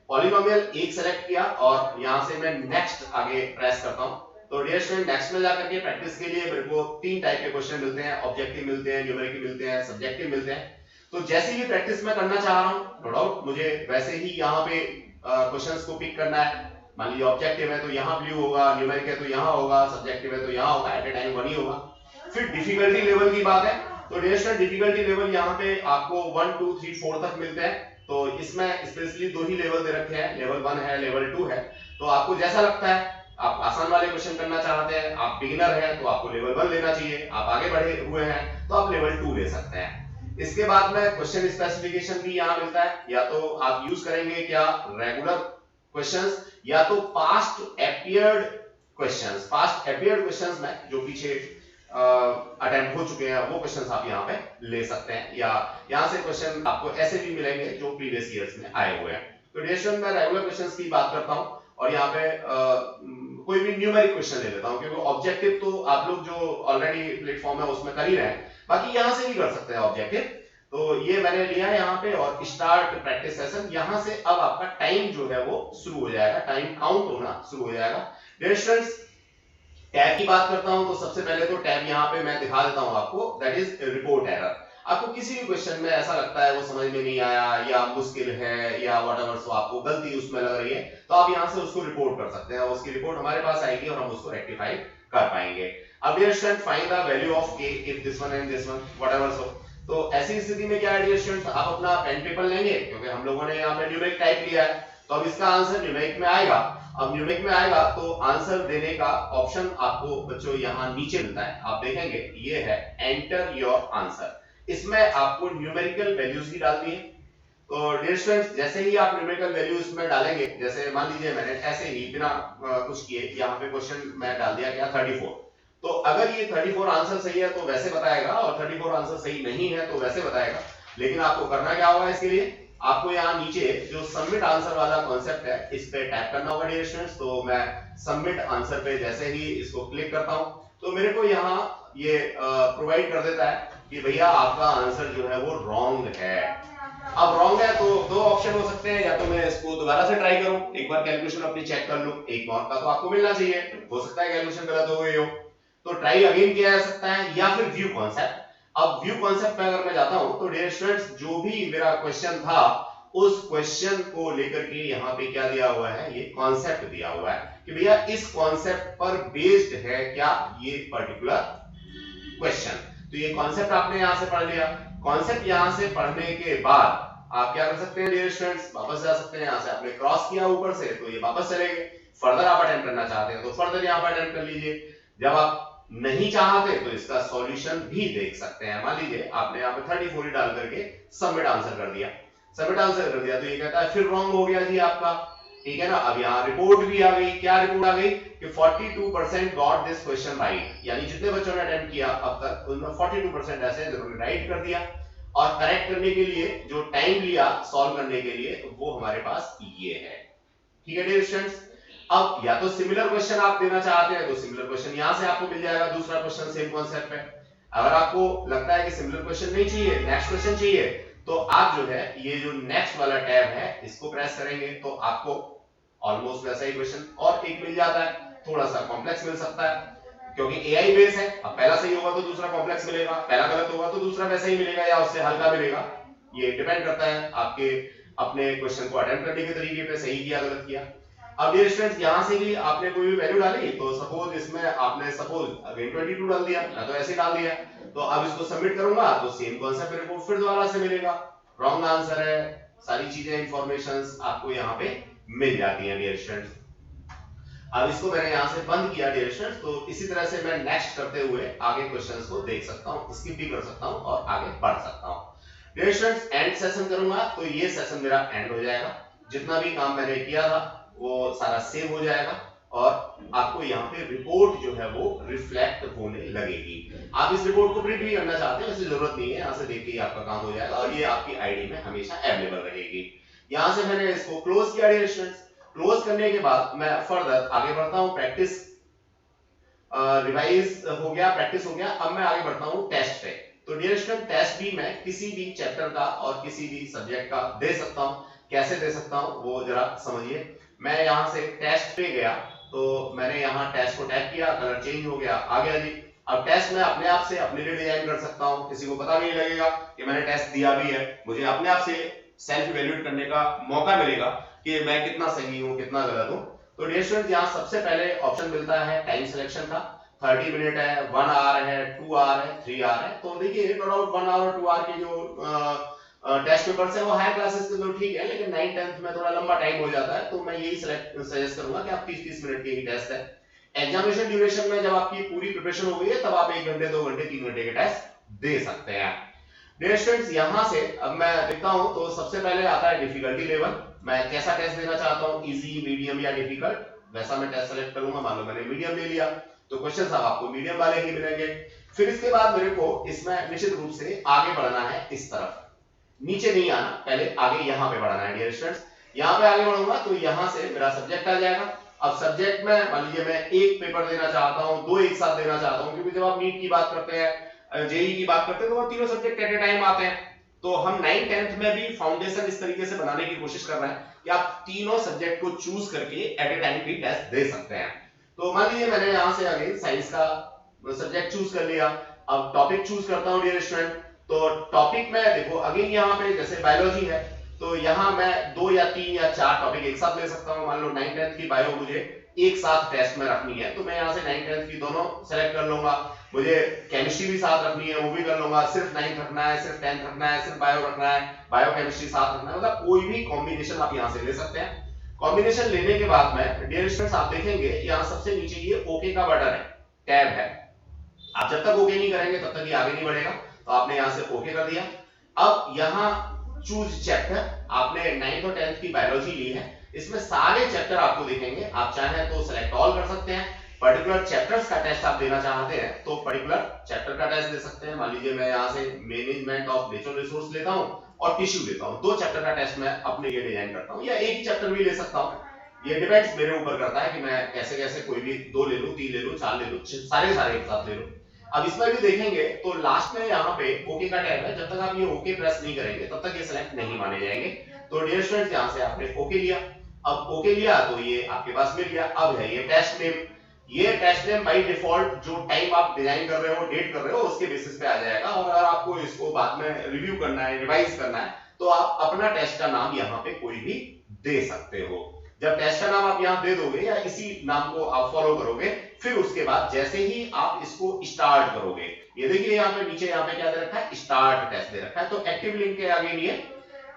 पॉलिनोमियल एक सेलेक्ट किया और यहाँ से मैं नेक्स्ट आगे प्रेस करता हूँ। तो डियर स्टूडेंट, नेक्स्ट में जाकर के प्रैक्टिस के लिए मेरे को 3 टाइप के क्वेश्चन मिलते हैं। ऑब्जेक्टिव मिलते हैं, न्यूमेरिकल मिलते हैं, सब्जेक्टिव मिलते हैं। तो जैसे ही प्रैक्टिस में करना चाह रहा हूँ, नो डाउट मुझे वैसे ही यहाँ पे क्वेश्चंस को पिक करना है। मान लीजिए ऑब्जेक्टिव है तो यहाँ ब्लू होगा, न्यूमेरिकल है तो यहाँ होगा, सब्जेक्टिव है तो यहाँ होगा, एट ए टाइम 1 ही होगा। फिर डिफिकल्टी लेवल की बात है तो डियर स्टूडेंट, डिफिकल्टी लेवल यहाँ पे आपको 1 2 3 4 तक मिलते हैं। तो इसमें स्पेशली 2 ही लेवल दे रखे हैं, लेवल 1 है, लेवल 2 है। तो आपको जैसा लगता है, आप आसान वाले क्वेश्चन करना चाहते हैं, आप बिगिनर हैं तो आपको लेवल 1 लेना चाहिए, आप आगे बढ़े हुए हैं तो आप लेवल 2 ले सकते हैं। इसके बाद में क्वेश्चन स्पेसिफिकेशन भी यहाँ मिलता है। या तो आप यूज करेंगे क्या रेगुलर क्वेश्चंस या तो past appeared questions. Past appeared questions में जो पीछे अटेम्प्ट हो चुके हैं वो क्वेश्चंस आप यहाँ पे ले सकते हैं। या यहाँ से क्वेश्चन आपको ऐसे भी मिलेंगे जो प्रीवियस ईयर्स में आए हुए हैं। तो डियर मैं रेगुलर क्वेश्चंस की बात करता हूँ और यहाँ पे कोई भी न्यूमेरिक क्वेश्चन ले लेता हूँ क्योंकि ऑब्जेक्टिव तो आप लोग जो ऑलरेडी प्लेटफॉर्म है उसमें कर ही रहे हैं, बाकी यहाँ से भी कर सकते हैं ऑब्जेक्टिव। तो ये मैंने लिया है यहाँ पे और स्टार्ट प्रैक्टिस सेशन। यहाँ से अब आपका टाइम जो है वो शुरू हो जाएगा, टाइम काउंट होना शुरू हो जाएगा। डियर स्टूडेंट्स, टैब की बात करता हूं तो सबसे पहले तो टैब यहाँ पे मैं दिखा देता हूं आपको, दैट इज रिपोर्ट एरर। आपको किसी भी क्वेश्चन में ऐसा लगता है वो समझ में नहीं आया या मुश्किल है या व्हाटएवर, सो आपको गलती उसमें लग रही है तो आप यहाँ से उसको रिपोर्ट कर सकते हैं और उसकी रिपोर्ट हमारे पास आएगी और हम उसको रेक्टिफाई कर पाएंगे। अब dear student, find the value of k if this one and this one whatever. So तो ऐसी स्थिति में क्या है डियर स्टूडेंट, आप अपना पेन पेपर लेंगे क्योंकि हम लोगों ने यहाँ पे न्यूमेरिक टाइप लिया है तो अब इसका आंसर न्यूमेरिक में आएगा। अब न्यूमेरिक में आएगा तो आंसर देने का ऑप्शन आपको बच्चों यहाँ नीचे मिलता है, आप देखेंगे ये है एंटर योर आंसर। इसमें आपको न्यूमेरिकल वैल्यूज ही डालनी है। तो डियर स्टूडेंट्स, जैसे ही आप न्यूमेरिकल वैल्यू इसमें डालेंगे, जैसे मान लीजिए मैंने ऐसे ही बिना कुछ किए यहाँ पे क्वेश्चन मैं डाल दिया क्या 34, तो अगर ये 34 आंसर सही है तो वैसे बताएगा, और 34 आंसर सही नहीं है तो वैसे बताएगा। लेकिन आपको करना क्या होगा, इसके लिए आपको यहाँ नीचे जो सबमिट आंसर वाला कॉन्सेप्ट है इस पे टैप करना होगा डियर स्टूडेंट्स। तो मैं सबमिट आंसर पे जैसे ही इसको क्लिक करता हूँ तो मेरे को यहाँ ये प्रोवाइड कर देता है कि भैया आपका आंसर जो है वो रॉन्ग है। अब रॉन्ग है तो दो ऑप्शन हो सकते हैं, या तो मैं इसको दोबारा से ट्राई करूं, एक बार कैलकुलेशन अपनी चेक कर लूं, एक मार्क का तो आपको मिलना चाहिए, हो सकता है कैलकुलेशन गलत हो गई हो, तो ट्राई अगेन किया जा सकता है, या फिर व्यू कॉन्सेप्ट। अब व्यू कॉन्सेप्ट पे अगर मैं जाता हूं तो डियर स्टूडेंट्स, जो भी मेरा क्वेश्चन था उस क्वेश्चन को लेकर के यहाँ पे क्या दिया हुआ है, ये कॉन्सेप्ट दिया हुआ है कि भैया इस कॉन्सेप्ट पर बेस्ड है क्या ये पर्टिकुलर क्वेश्चन। तो ये कॉन्सेप्ट आपने यहां से पढ़ लिया। कॉन्सेप्ट यहां से पढ़ने के बाद आप क्या कर सकते हैं डियर स्टूडेंट्स, वापस जा सकते हैं। यहां से आपने क्रॉस किया ऊपर से तो ये वापस चलेंगे, फर्दर आप अटेम्प्ट करना चाहते हैं तो फर्दर यहां पर अटेम्प्ट कर लीजिए। जब आप नहीं चाहते तो इसका सॉल्यूशन भी देख सकते हैं। मान लीजिए आपने यहां पे 34 डाल करके सबमिट आंसर कर दिया, सबमिट आंसर कर दिया तो ये कहता है फिर रॉन्ग हो गया जी आपका, ठीक है ना। अब यहाँ रिपोर्ट भी आ गई, क्या रिपोर्ट आ गई कि 42% गॉट दिस क्वेश्चन राइट, यानी जितने बच्चों ने अटेम्प्ट किया अब तक उनमें 42% ऐसे हैं जिन्होंने राइट कर दिया, और करेक्ट करने के लिए जो टाइम लिया सॉल्व करने के लिए वो हमारे पास ये है, ठीक है डियर स्टूडेंट्स। अब या तो सिमिलर क्वेश्चन आप देना चाहते हैं तो सिमिलर क्वेश्चन यहां से आपको मिल जाएगा, दूसरा क्वेश्चन सेम कॉन्सेप्ट है। अगर आपको लगता है कि सिमिलर क्वेश्चन नहीं चाहिए, नेक्स्ट क्वेश्चन चाहिए, तो आप जो है ये जो नेक्स्ट वाला टैब है इसको प्रेस करेंगे तो आपको ऑलमोस्ट वैसा ही क्वेश्चन और एक मिल जाता है, थोड़ा सा कॉम्प्लेक्स मिल सकता है क्योंकि एआई बेस है। अब पहला सही होगा तो दूसरा कॉम्प्लेक्स मिलेगा, पहला गलत होगा तो दूसरा वैसा ही मिलेगा या उससे हल्का मिलेगा। ये डिपेंड करता है आपके अपने क्वेश्चन को अटेम्प्ट करने के तरीके पे, सही किया गलत किया। अब डियर स्टूडेंट्स, यहां से भी आपने कोई भी वैल्यू डाली तो सपोज इसमें आपने सपोज अगेन 22 डाल दिया, मैं तो ऐसे डाल दिया, तो अब इसको सबमिट करूंगा तो सेम कॉन्सेप्ट मेरे को फिर दोबारा से मिलेगा, रॉन्ग आंसर है, सारी चीजें इंफॉर्मेशंस आपको यहाँ पे मिल जाती हैं डियर स्टूडेंट्स। अब इसको मैंने यहां से बंद किया डियर स्टूडेंट्स, तो इसी तरह से मैं नेक्स्ट करते हुए आगे क्वेश्चंस को देख सकता हूं, स्किप भी कर सकता हूं और आगे बढ़ सकता हूं। डियर स्टूडेंट्स, एंड सेशन करूंगा तो ये सेशन मेरा एंड हो जाएगा, जितना भी काम मैंने किया था वो सारा सेव हो जाएगा और आपको यहाँ पे रिपोर्ट जो है वो रिफ्लेक्ट होने लगेगी। आप इस रिपोर्ट को प्रिंट भी करना चाहते हैं वैसे जरूरत नहीं है, यहाँ से देख के आपका काम हो जाएगा और ये आपकी आईडी में हमेशा अवेलेबल रहेगी। यहाँ से मैंने इसको क्लोज किया डियर स्टूडेंट्स। क्लोज करने के बाद मैं फर्दर आगे बढ़ता हूँ, प्रैक्टिस रिवाइज हो गया, प्रैक्टिस हो गया, अब मैं आगे बढ़ता हूँ टेस्ट पे। तो डियर स्टूडेंट, टेस्ट भी मैं किसी भी चैप्टर का और किसी भी सब्जेक्ट का दे सकता हूँ। कैसे दे सकता हूँ वो जरा समझिए। मैं यहाँ से टेस्ट पे गया तो मैंने यहाँ टेस्ट को टैप किया, कलर चेंज हो गया, आ गया जी। अब टेस्ट मैं अपने आप से अपने लिए डिजाइन कर सकता हूँ, किसी को पता भी नहीं लगेगा कि मैंने टेस्ट दिया भी है, मुझे अपने आप से सेल्फ इवैल्यूएट करने का मौका मिलेगा कि मैं कितना सही हूँ कितना गलत हूँ। तो डियर स्टूडेंट, यहाँ सबसे पहले ऑप्शन मिलता है टाइम सिलेक्शन का, 30 मिनट है, 1 आवर है, 2 आवर है, 3 आवर है। तो देखिए नो डाउट 1 आवर 2 आवर के जो टेस्ट पेपर्स है वो हाई क्लासेस के तो ठीक है, लेकिन 9th 10th में थोड़ा लंबा टाइम हो जाता है, तो मैं यही सजेस्ट करूंगा कि आप 30-30 मिनट के ही टेस्ट है। एग्जामिनेशन ड्यूरेशन में जब आपकी पूरी प्रिपरेशन हो गई है तब आप 1 घंटे 2 घंटे 3 घंटे के टेस्ट दे सकते हैं। डियर स्टूडेंट्स, यहां से अब मैं देखता हूं तो सबसे पहले आता है डिफिकल्टी लेवल। मैं कैसा टेस्ट देना चाहता हूं, इजी, मीडियम या डिफिकल्ट, वैसा मैं टेस्ट सेलेक्ट करूंगा। मान लो मैंने मीडियम ले लिया तो क्वेश्चंस अब आपको मीडियम वाले ही मिलेंगे। फिर इसके बाद मेरे को इसमें निश्चित रूप से आगे बढ़ना है, इस तरफ नीचे नहीं आना, पहले आगे यहां पे बढ़ना है डियर स्टूडेंट्स। यहां पे आगे बढ़ूंगा तो यहां से मेरा सब्जेक्ट आ जाएगा। अब सब्जेक्ट में मान लीजिए मैं एक पेपर देना चाहता हूं, दो एक साथ देना चाहता हूं, क्योंकि जब आप नीट की बात करते हैं, जेईई की बात करते हैं तो वो तीनों सब्जेक्ट एट ए टाइम आते हैं। तो हम 9th 10th में भी फाउंडेशन इस तरीके से बनाने की कोशिश कर रहे हैं कि आप तीनों सब्जेक्ट को चूज करके एट ए टाइम भी टेस्ट दे सकते हैं। तो मान लीजिए मैंने यहां से आगे साइंस का सब्जेक्ट चूज कर लिया, अब टॉपिक चूज करता हूं डियर स्टूडेंट। तो टॉपिक में देखो अगेन यहाँ पे जैसे बायोलॉजी है तो यहाँ मैं 2 या 3 या 4 टॉपिक एक साथ ले सकता हूँ। मान लो 9th 10th की बायो मुझे एक साथ टेस्ट में रखनी है तो मैं यहाँ से 9th 10th की दोनों सेलेक्ट कर लूंगा। मुझे केमिस्ट्री भी साथ रखनी है वो भी कर लूंगा, सिर्फ 9th रखना है, सिर्फ 10th रखना है, सिर्फ बायो रखना है, बायो केमिस्ट्री साथ रखना है, मतलब कोई भी कॉम्बिनेशन आप यहाँ से ले सकते हैं। कॉम्बिनेशन लेने के बाद में डियर स्टूडेंट्स आप देखेंगे यहाँ सबसे नीचे ये ओके का बटन है, टैब है। आप जब तक ओके नहीं करेंगे तब तक ये आगे नहीं बढ़ेगा, तो आपने यहाँ से ओके कर दिया। अब यहाँ चूज चैप्टर, आपने 9th और 10th की बायोलॉजी ली है, इसमें सारे चैप्टर आपको दिखेंगे। आप चाहें तो सेलेक्ट ऑल कर सकते हैं। पर्टिकुलर चैप्टर्स का टेस्ट आप देना चाहते हैं तो पर्टिकुलर चैप्टर का टेस्ट दे सकते हैं। मान लीजिए मैं यहाँ से मैनेजमेंट ऑफ नेचुरल रिसोर्स लेता हूँ और टिश्यू लेता हूँ, 2 चैप्टर का टेस्ट मैं अपने लिए डिजाइन करता हूँ, या एक ही चैप्टर भी ले सकता हूँ। ये डिपेंड्स मेरे ऊपर करता है कि मैं कैसे कैसे कोई भी 2 ले लूं, 3 ले लूं, 4 ले लूं, सारे एक साथ ले लूं। अब इसमें भी देखेंगे तो लास्ट में यहाँ पे ओके का टैब है, जब तक आप ये ओके प्रेस नहीं करेंगे तब तक ये सिलेक्ट नहीं माने जाएंगे। तो डियर स्टूडेंट्स यहाँ से आपने ओके लिया। अब ओके लिया तो ये आपके पास मिल गया। अब है ये टेस्ट नेम। ये टेस्ट नेम बाय डिफॉल्ट जो टाइप आप डिजाइन कर रहे हो, डेट कर रहे हो, उसके बेसिस पे आ जाएगा। और अगर आपको इसको बाद में रिव्यू करना है, रिवाइज करना है, तो आप अपना टेस्ट का नाम यहाँ पे कोई भी दे सकते हो। जब टेस्ट का नाम आप यहाँ दे दोगे या इसी नाम को आप फॉलो करोगे, फिर उसके बाद जैसे ही आप इसको स्टार्ट करोगे, ये देखिए यहाँ पे नीचे यहाँ पे क्या दे रखा है, स्टार्ट टेस्ट दे रखा है, तो एक्टिव लिंक के आगे नहीं है।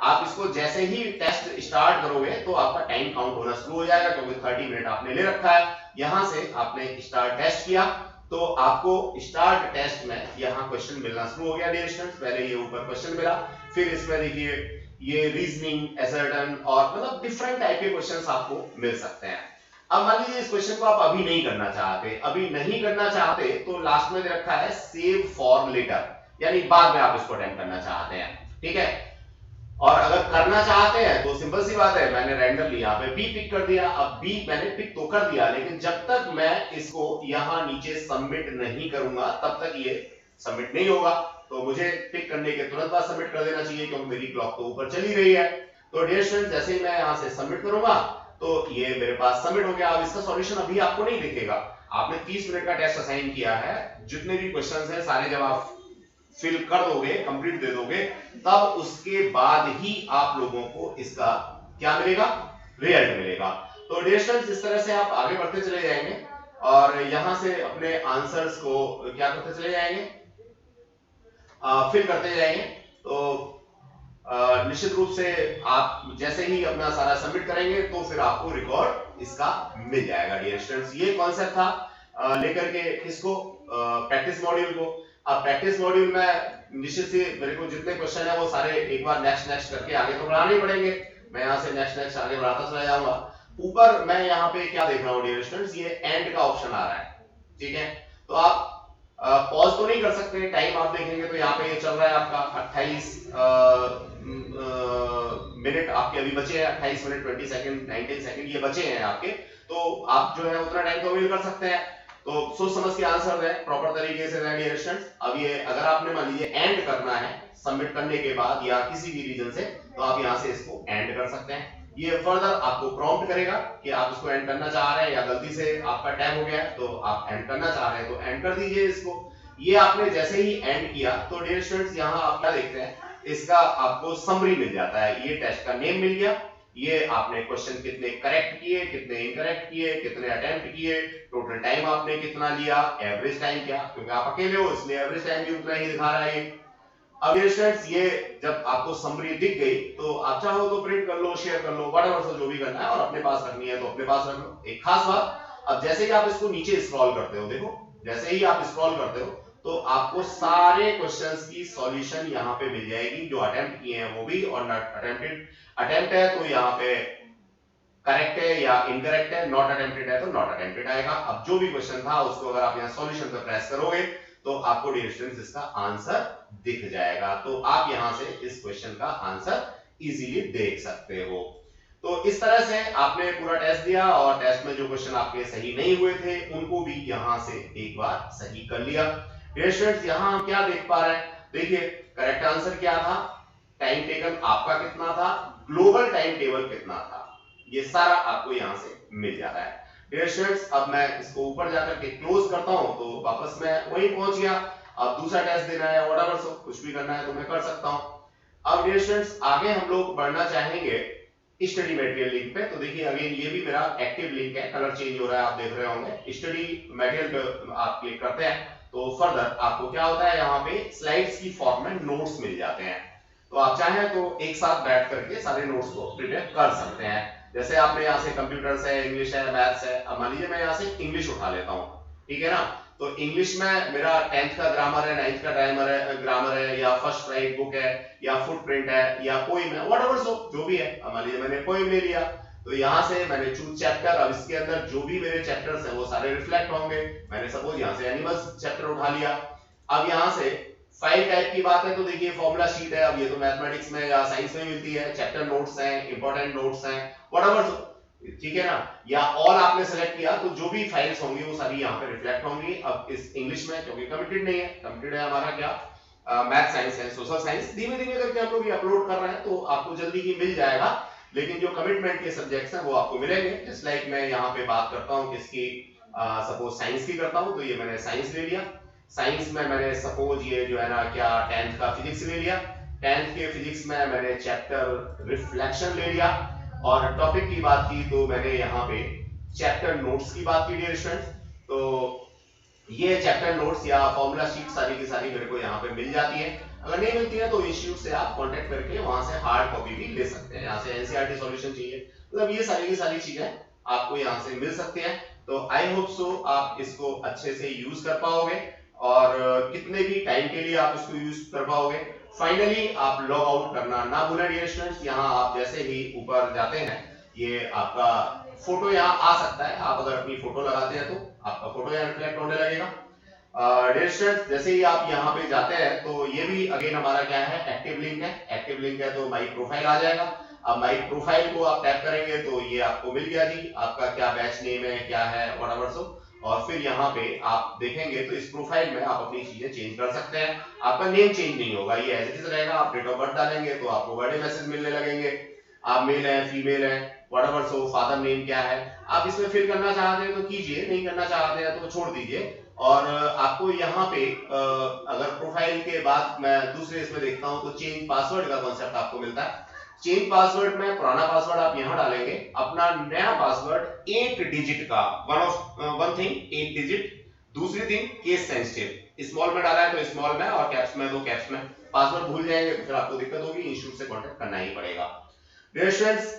आप इसको जैसे ही टेस्ट स्टार्ट करोगे तो आपका टाइम काउंट होना शुरू हो जाएगा, क्योंकि 30 मिनट आपने ले रखा है। यहां से आपने स्टार्ट टेस्ट किया तो आपको स्टार्ट टेस्ट में यहाँ क्वेश्चन मिलना शुरू हो गया डियर स्टूडेंट्स। पहले ये ऊपर क्वेश्चन मिला, फिर इसमें देखिए ये रीजनिंग, असर्टन और मतलब डिफरेंट टाइप के क्वेश्चंस आपको मिल सकते हैं। अब मान लीजिए इस क्वेश्चन को आप अभी नहीं करना चाहते, तो लास्ट में दे रखा है सेव फॉर लेटर, यानी बाद में आप इसको अटेम्प्ट करना चाहते हैं, ठीक है। और अगर करना चाहते हैं तो सिंपल सी बात है, मैंने रैंडमली यहाँ पे बी पिक कर दिया। अब बी मैंने पिक तो कर दिया, लेकिन जब तक मैं इसको यहाँ नीचे सबमिट नहीं करूंगा तब तक ये सबमिट नहीं होगा। तो मुझे पिक करने के तुरंत बाद सबमिट कर देना चाहिए, क्योंकि मेरी क्लॉक तो ऊपर चली रही है। तो डियर स्टूडेंट्स जैसे ही मैं यहाँ से सबमिट करूंगा तो ये मेरे पास सबमिट हो गया। अब इसका सॉल्यूशन अभी आपको नहीं दिखेगा, आपने 30 मिनट का टेस्ट असाइन किया है, जितने भी क्वेश्चन है सारे जब आप फिल कर दोगे, कंप्लीट दे दोगे, तब उसके बाद ही आप लोगों को इसका क्या मिलेगा, रिजल्ट मिलेगा। तो डियर स्टूडेंट्स इस तरह से आप आगे बढ़ते चले जाएंगे और यहां से अपने आंसर्स को क्या करते चले जाएंगे, फिल करते जाएंगे। तो निश्चित रूप से आप जैसे ही अपना सारा सबमिट करेंगे तो फिर आपको रिकॉर्ड इसका मिल जाएगा डियर स्टूडेंट्स। ये कॉन्सेप्ट था लेकर के इसको प्रैक्टिस मॉड्यूल को। अब प्रैक्टिस मॉड्यूल में निश्चित से मेरे को जितने क्वेश्चन है वो सारे एक बार नेक्स्ट नेक्स्ट करके आगे तो बढ़ाने ही पड़ेंगे। मैं यहाँ से नेक्स्ट नेक्स्ट आगे बढ़ाता चला जाऊंगा। ऊपर मैं यहाँ पे क्या देख रहा हूँ डियर स्टूडेंट्स, ये एंड का ऑप्शन आ रहा है, ठीक है। तो आप पॉज तो नहीं कर सकते, टाइम आप देखेंगे तो यहाँ पे ये चल रहा है आपका 28 मिनट आपके अभी बचे हैं, 28 मिनट 20 सेकंड 19 सेकंड ये बचे हैं आपके। तो आप जो है उतना टाइम तो अवेल कर सकते हैं। तो सोच समझ के आंसर दें प्रॉपर तरीके से डियर स्टूडेंट्स। अब ये अगर आपने मान लीजिए एंड करना है सबमिट करने के बाद या किसी भी रीजन से, तो आप यहाँ से इसको एंड कर सकते हैं। ये फर्दर आपको प्रॉम्प्ट करेगा कि आप इसको एंड करना चाह रहे हैं या गलती से आपका टैब हो गया है तो आप एंड करना चाह रहे हैं तो एंड कर दीजिए इसको। ये आपने जैसे ही एंड किया तो डियर स्टूडेंट्स यहाँ आप क्या देखते हैं, इसका आपको समरी मिल जाता है। ये टेस्ट का नेम मिल गया, ये आपने क्वेश्चन कितने करेक्ट किए, कितने इनकरेक्ट किए, कितने अटेम्प्ट किए, टोटल टाइम आपने कितना लिया, एवरेज टाइम क्या, क्योंकि आप अकेले हो इसलिए एवरेज टाइम भी उतना ही दिखा रहा है। अब ये स्टूडेंट्स ये जब आपको समरी दिख गई तो आप चाहो तो प्रिंट कर लो, शेयर कर लो, व्हाटएवर सो जो भी करना है, और अपने पास रखनी है तो अपने पास रख लो। एक खास बात, अब जैसे ही आप इसको नीचे स्क्रॉल करते हो, देखो जैसे ही आप स्क्रॉल करते हो तो आपको सारे क्वेश्चंस की सॉल्यूशन यहाँ पे मिल जाएगी, जो अटेम्प्ट किए हैं वो भी, और नॉट अटेम्प्टेड अटेम्प्ट है तो यहाँ पे करेक्ट है या इनकरेक्ट है, नॉट अटेम्प्टेड है तो नॉट अटेम्प्टेड आएगा। अब जो भी क्वेश्चन था उसको अगर आप यहाँ सॉल्यूशन पे प्रेस करोगे तो आपको डियर स्टूडेंट्स इसका आंसर दिख जाएगा। तो आप यहां से इस क्वेश्चन का आंसर इजीली देख सकते हो। तो इस तरह से आपने पूरा टेस्ट दिया और टेस्ट में जो क्वेश्चन आपके सही नहीं हुए थे उनको भी यहां से एक बार सही कर लिया। डियर स्टूडेंट्स यहां हम क्या देख पा रहे हैं, देखिए करेक्ट आंसर क्या था, टाइम टेकन आपका कितना था, ग्लोबल टाइम टेबल कितना था, ये सारा आपको यहां से मिल जाता है। डियर स्टूडेंट्स अब मैं इसको ऊपर जाकर के क्लोज करता हूं तो वापस मैं वहीं पहुंच गया। अब दूसरा टेस्ट देना है, व्हाटएवर सो कुछ भी करना है तो मैं कर सकता हूं। अब डियर स्टूडेंट्स आगे हम लोग बढ़ना चाहेंगे स्टडी मटेरियल लिंक पे। तो देखिए अगेन ये भी मेरा एक्टिव लिंक है, कलर चेंज हो रहा है आप देख रहे होंगे। स्टडी मटेरियल पे आप क्लिक करते हैं तो फर्दर आपको क्या होता है, यहाँ पे स्लाइड्स की फॉर्म में नोट्स मिल जाते हैं। तो आप चाहें तो एक साथ बैठ करके सारे नोट्स को प्रिपेयर कर सकते हैं। जैसे आपने यहाँ से कंप्यूटर्स है, इंग्लिश है, मैथ्स है, अब मान लीजिए मैं यहाँ से इंग्लिश उठा लेता हूँ, ठीक है ना। तो इंग्लिश में मेरा 10th का ग्रामर है, 9th का ग्रामर है, या फर्स्ट राइट बुक है, या फुटप्रिंट है, या पोइम है, व्हाटएवर सो जो भी है। अब मान लीजिए मैंने पोइम ले लिया, तो यहाँ से मैंने चूज चैप्टर, अब इसके अंदर जो भी मेरे चैप्टर्स हैं वो सारे रिफ्लेक्ट होंगे। मैंने सपोज यहाँ से एनिमल्स चैप्टर उठा लिया। अब यहाँ से फाइल टाइप की बात है तो देखिए फॉर्मूला शीट है, अब ये तो मैथमेटिक्स में या साइंस में मिलती है, चैप्टर नोट्स हैं, इंपॉर्टेंट नोट्स हैं, व्हाटएवर, ठीक है ना। या ऑल आपने सेलेक्ट किया तो जो भी फाइल्स होंगी वो सारी यहाँ पे रिफ्लेक्ट होंगी। अब इस इंग्लिश में क्योंकि कमिटेड नहीं है, कमिटेड है हमारा क्या, मैथ साइंस है, सोशल साइंस, धीमे धीमे करके हम लोग ये अपलोड कर रहे हैं तो आपको जल्दी ही मिल जाएगा। लेकिन जो कमिटमेंट के सब्जेक्ट्स हैं वो आपको मिलेंगे। जस्ट लाइक मैं यहाँ पे बात करता हूँ किसकी, सपोज साइंस की करता हूँ, तो ये मैंने साइंस ले लिया। साइंस में मैंने सपोज ये जो है ना क्या 10th का फिजिक्स ले लिया। 10th के फिजिक्स में मैंने चैप्टर रिफ्लेक्शन ले लिया। और टॉपिक की बात की तो मैंने यहाँ पे चैप्टर नोट्स की बात की डियर स्टूडेंट्स। तो ये चैप्टर नोट्स या फॉर्मूला शीट सारी की सारी मेरे को यहाँ पे मिल जाती है। अगर नहीं मिलती है तो इंस्टीट्यूट से आप कांटेक्ट करके वहां से हार्ड कॉपी भी ले सकते हैं। यहाँ से एनसीईआरटी सॉल्यूशन चाहिए, मतलब ये सारी की सारी चीजें आपको यहाँ से मिल सकती हैं। तो आई होप सो आप इसको अच्छे से यूज कर पाओगे और कितने भी टाइम के लिए आप इसको यूज कर पाओगे। फाइनली आप लॉग आउट करना ना भूलें डियर स्टूडेंट्स। यहाँ आप जैसे ही ऊपर जाते हैं ये आपका फोटो यहाँ आ सकता है, आप अगर अपनी फोटो लगाते हैं तो आपका फोटो यहाँ रिफ्लेक्ट होने लगेगा। डियर स्टूडेंट्स जैसे ही आप यहाँ पे जाते हैं तो ये भी अगेन हमारा क्या है, एक्टिव लिंक है। एक्टिव लिंक है तो माई प्रोफाइल आ जाएगा। अब माई प्रोफाइल को आप टैप करेंगे तो ये आपको मिल गया जी, आपका क्या बैच नेम है, क्या है, व्हाटएवर सो। और फिर यहाँ पे आप देखेंगे तो इस प्रोफाइल में आप अपनी चीजें चेंज कर सकते हैं। आपका नेम चेंज नहीं होगा, ये एज इट इज रहेगा। आप डेट ऑफ बर्थ डालेंगे तो आपको बर्थडे मैसेज मिलने लगेंगे, आप मेल है, फीमेल है, व्हाटएवर सो, फादर नेम क्या है, आप इसमें फिल करना चाहते हैं तो कीजिए, नहीं करना चाहते हैं तो छोड़ दीजिए। और आपको यहाँ पे अगर प्रोफाइल के बाद मैं दूसरे इसमें देखता हूँ तो चेंज पासवर्ड का कॉन्सेप्ट आपको मिलता है। चेंज पासवर्ड में पुराना पासवर्ड आप यहाँ डालेंगे, अपना नया पासवर्ड 8 डिजिट का, वन थिंग 8 डिजिट, दूसरी थिंग केस सेंसिटिव, स्मॉल में डाला है तो स्मॉल में और कैप्स में तो कैप्स में। पासवर्ड भूल जाएंगे तो फिर आपको दिक्कत होगी, इंस्टीट्यूट से कांटेक्ट करना ही पड़ेगा। डियर स्टूडेंट्स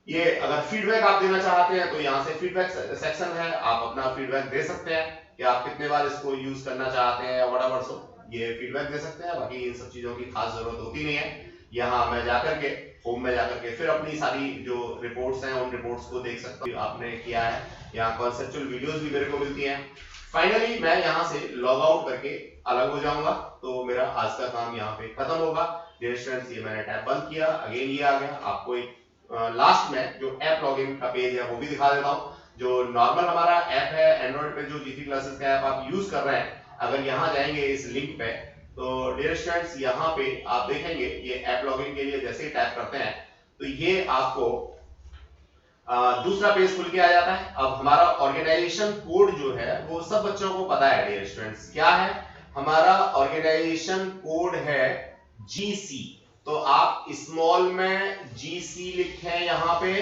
ये अगर फीडबैक आप देना चाहते हैं तो यहाँ से फीडबैक सेक्शन है, आप अपना फीडबैक दे सकते हैं कि आप कितने बार इसको यूज करना चाहते हैं, व्हाटएवर सो ये फीडबैक दे सकते हैं। बाकी इन सब चीजों की खास जरूरत होती नहीं है। यहाँ मैं जाकर के होम में जाकर के फिर अपनी सारी जो रिपोर्ट्स हैं उन रिपोर्ट्स को देख सकता हूँ आपने किया है। यहाँ कॉन्सेप्चुअल वीडियोस भी मेरे को मिलती हैं। फाइनली मैं यहाँ से लॉग आउट करके अलग हो जाऊंगा तो मेरा आज का काम यहाँ पे खत्म होगा। डियर स्टूडेंट्स ये मैंने टैब बंद किया, अगेन ये आ गया। आपको एक लास्ट में जो ऐप लॉगिन का पेज है वो भी दिखा देता हूँ। जो नॉर्मल हमारा ऐप है एंड्रॉइड पे, जो जीटी क्लासेस का ऐप आप यूज कर रहे हैं, अगर यहाँ जाएंगे इस लिंक पे तो डियर स्टूडेंट्स यहाँ पे आप देखेंगे ये ऐप लॉगिन के लिए जैसे ही टैप करते हैं तो ये आपको दूसरा पेज खुल के आ जाता है। अब हमारा ऑर्गेनाइजेशन कोड जो है वो सब बच्चों को पता है डियर स्टूडेंट्स, क्या है हमारा ऑर्गेनाइजेशन कोड है जीसी। तो आप स्मॉल में जीसी लिखें यहाँ पे,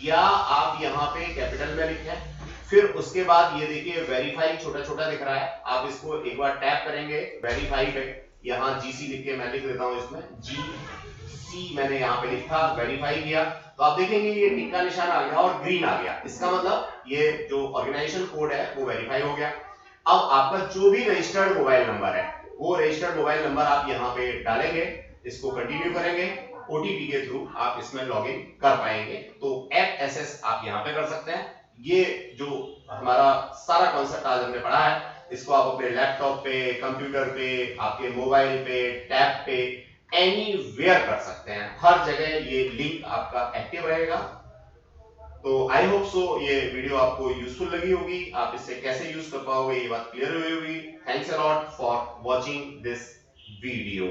या आप यहाँ पे कैपिटल में लिखें। फिर उसके बाद ये देखिए वेरीफाई छोटा छोटा दिख रहा है, आप इसको एक बार टैप करेंगे वेरीफाई पे, यहाँ जीसी लिख के मैं लिख देता हूँ, इसमें जीसी मैंने यहाँ पे लिखा, वेरीफाई किया तो आप देखेंगे ये टिक का निशान आ गया और ग्रीन आ गया। इसका मतलब ये जो ऑर्गेनाइजेशन कोड है वो वेरीफाई हो गया। अब आपका जो भी रजिस्टर्ड मोबाइल नंबर है वो रजिस्टर्ड मोबाइल नंबर आप यहाँ पे डालेंगे, इसको कंटिन्यू करेंगे, ओटीपी के थ्रू आप इसमें लॉगिन कर पाएंगे। तो ऐप एसएस आप यहाँ पे कर सकते हैं। ये जो हमारा सारा कॉन्सेप्ट आज हमने पढ़ा है इसको आप अपने लैपटॉप पे, कंप्यूटर पे, आपके मोबाइल पे, टैब पे, एनीवेयर कर सकते हैं। हर जगह ये लिंक आपका एक्टिव रहेगा। तो आई होप सो ये वीडियो आपको यूजफुल लगी होगी, आप इससे कैसे यूज कर पाओगे ये बात क्लियर हुई होगी। Thanks a lot for watching this video.